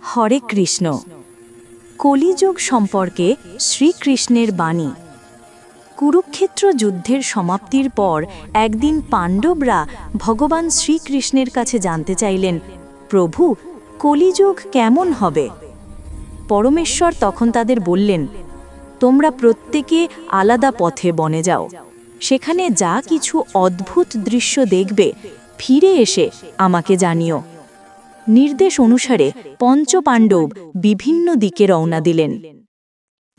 হরে কৃষ্ণ। কলিযুগ সম্পর্কে শ্রীকৃষ্ণের বাণী। কুরুক্ষেত্র যুদ্ধের সমাপ্তির পর একদিন পাণ্ডবরা ভগবান শ্রীকৃষ্ণের কাছে জানতে চাইলেন, প্রভু, কলিযুগ কেমন হবে? পরমেশ্বর তখন তাদের বললেন, তোমরা প্রত্যেকে আলাদা পথে বনে যাও। সেখানে যা কিছু অদ্ভুত দৃশ্য দেখবে, ফিরে এসে আমাকে জানিও। নির্দেশ অনুসারে পঞ্চপাণ্ডব বিভিন্ন দিকে রওনা দিলেন।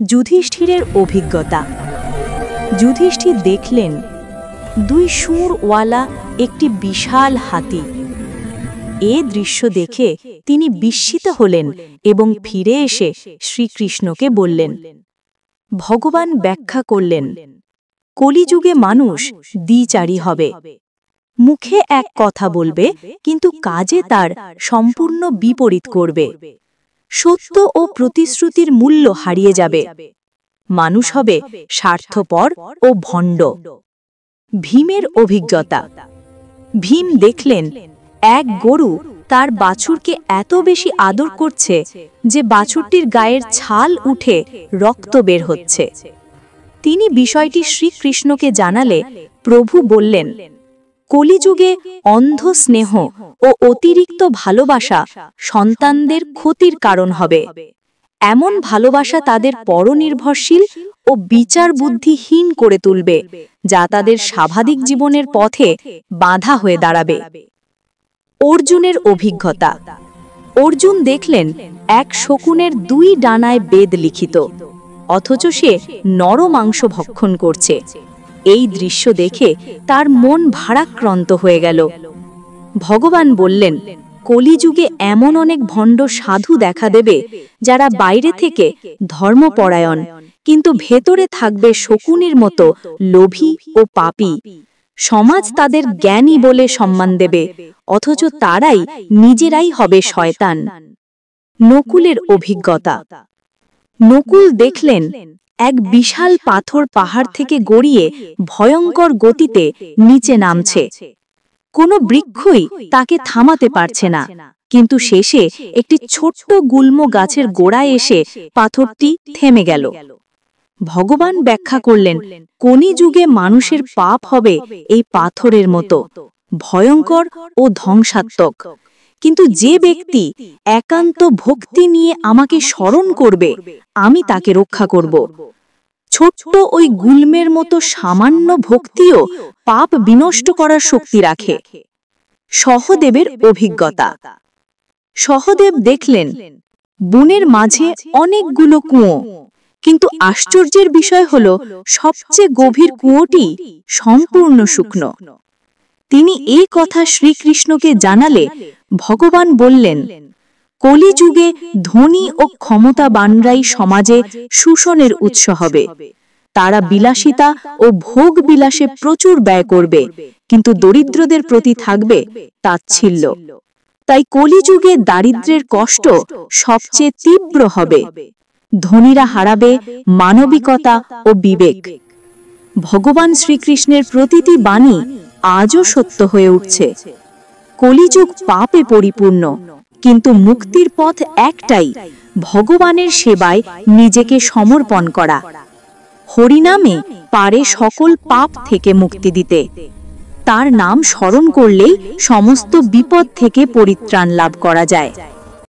যুধিষ্ঠিরের অভিজ্ঞতা। যুধিষ্ঠির দেখলেন দুই শুঁড়ওয়ালা একটি বিশাল হাতি। এ দৃশ্য দেখে তিনি বিস্মিত হলেন এবং ফিরে এসে শ্রীকৃষ্ণকে বললেন। ভগবান ব্যাখ্যা করলেন, কলিযুগে মানুষ দ্বিচারী হবে। মুখে এক কথা বলবে, কিন্তু কাজে তার সম্পূর্ণ বিপরীত করবে। সত্য ও প্রতিশ্রুতির মূল্য হারিয়ে যাবে। মানুষ হবে স্বার্থপর ও ভণ্ড। ভীমের অভিজ্ঞতা। ভীম দেখলেন এক গরু তার বাছুরকে এত বেশি আদর করছে যে বাছুরটির গায়ের ছাল উঠে রক্ত বের হচ্ছে। তিনি বিষয়টি শ্রীকৃষ্ণকে জানালে প্রভু বললেন, কলিযুগে অন্ধ স্নেহ ও অতিরিক্ত ভালোবাসা সন্তানদের ক্ষতির কারণ হবে। এমন ভালোবাসা তাদের পরনির্ভরশীল ও বিচার বুদ্ধিহীন করে তুলবে, যা তাদের স্বাভাবিক জীবনের পথে বাধা হয়ে দাঁড়াবে। অর্জুনের অভিজ্ঞতা। অর্জুন দেখলেন এক শকুনের দুই ডানায় বেদ লিখিত, অথচ সে নরমাংস ভক্ষণ করছে। এই দৃশ্য দেখে তার মন ভারাক্রান্ত হয়ে গেল। ভগবান বললেন, কলিযুগে এমন অনেক ভণ্ড সাধু দেখা দেবে, যারা বাইরে থেকে ধর্মপরায়ণ, কিন্তু ভেতরে থাকবে শকুনের মতো লোভী ও পাপী। সমাজ তাদের জ্ঞানী বলে সম্মান দেবে, অথচ তারাই নিজেরাই হবে শয়তান। নকুলের অভিজ্ঞতা। নকুল দেখলেন এক বিশাল পাথর পাহাড় থেকে গড়িয়ে ভয়ঙ্কর গতিতে নিচে নামছে। কোনো বৃক্ষই তাকে থামাতে পারছে না, কিন্তু শেষে একটি ছোট্ট গুল্ম গাছের গোড়ায় এসে পাথরটি থেমে গেল। ভগবান ব্যাখ্যা করলেন, কলিযুগে মানুষের পাপ হবে এই পাথরের মতো ভয়ঙ্কর ও ধ্বংসাত্মক। কিন্তু যে ব্যক্তি একান্ত ভক্তি নিয়ে আমাকে স্মরণ করবে, আমি তাকে রক্ষা করব। ছোট্ট ওই গুল্মের মতো সামান্য ভক্তিও পাপ বিনষ্ট করার শক্তি রাখে। সহদেবের অভিজ্ঞতা। সহদেব দেখলেন বনের মাঝে অনেকগুলো কুয়ো, কিন্তু আশ্চর্যের বিষয় হল সবচেয়ে গভীর কুয়োটি সম্পূর্ণ শুকনো। তিনি এই কথা শ্রীকৃষ্ণকে জানালে ভগবান বললেন, কলিযুগে ধনী ও ক্ষমতাবানরাই সমাজে শোষণের উৎস হবে। তারা বিলাসিতা ও ভোগ বিলাসে প্রচুর ব্যয় করবে, কিন্তু দরিদ্রদের প্রতি থাকবে তাচ্ছিল্য। তাই কলিযুগে দারিদ্র্যের কষ্ট সবচেয়ে তীব্র হবে। ধনীরা হারাবে মানবিকতা ও বিবেক। ভগবান শ্রীকৃষ্ণের প্রতিটি বাণী আজও সত্য হয়ে উঠছে। কলিযুগ পাপে পরিপূর্ণ, কিন্তু মুক্তির পথ একটাই, ভগবানের সেবায় নিজেকে সমর্পণ করা। হরিনামে পারে সকল পাপ থেকে মুক্তি দিতে। তার নাম স্মরণ করলেই সমস্ত বিপদ থেকে পরিত্রাণ লাভ করা যায়।